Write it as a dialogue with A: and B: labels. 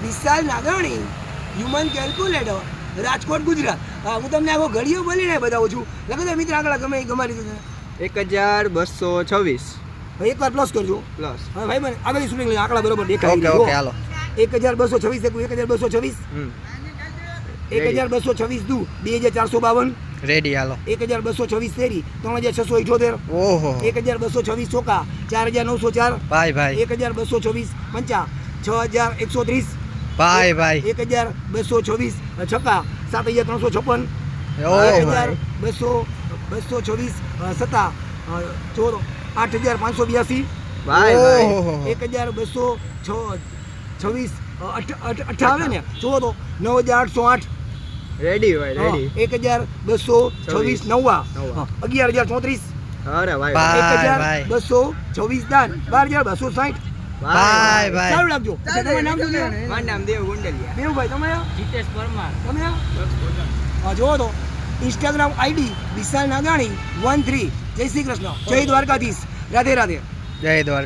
A: વિશાલ નાગરાણી, human calculator, Rajkot, Gujarat. હા, હું તમને આખો ઘડીઓ બોલીને બતાવું છું. લખો તો મિત્ર આગળ ગમે એ ગમાડી દીધું.
B: 1226
A: ભાઈ એકવાર પ્લસ કરજો.
B: પ્લસ.
A: હા ભાઈ, મને આગળ શું નીકળે આંકડા બરોબર દેખાય.
B: ઓકે હાલો.
A: 1226 1226 1226 દુ 2452
B: રેડી હાલો.
A: 1226 તેરી 3678.
B: ઓહો.
A: 1226 ચોકા 4904.
B: ભાઈ
A: 1226 પંચા 6130.
B: ભાઈ
A: 1226 છક્કા 7356.
B: ઓહો.
A: 1226 સત્તા 8582.
B: ભાઈ
A: 1226 આવે ને જુઓ તો 9808.
B: રેડી ભાઈ રેડી.
A: 1226 નવા 11034.
B: અરે ભાઈ
A: 1226 દાન 12260.
B: ભાઈ
A: ચાલુ રાખજો. તમારું નામ શું છે?
B: મારું નામ દેવ ગુંડલિયા.
A: દેવભાઈ તમે
B: જીતેશ પરમાર.
A: તમે હા જુઓ તો ઇન્સ્ટાગ્રામ આઈડી વિશાલ નાગાણી 13. જય શ્રી કૃષ્ણ. જય દ્વારકાધીશ. રાધે રાધે.
B: જય દ્વારકા.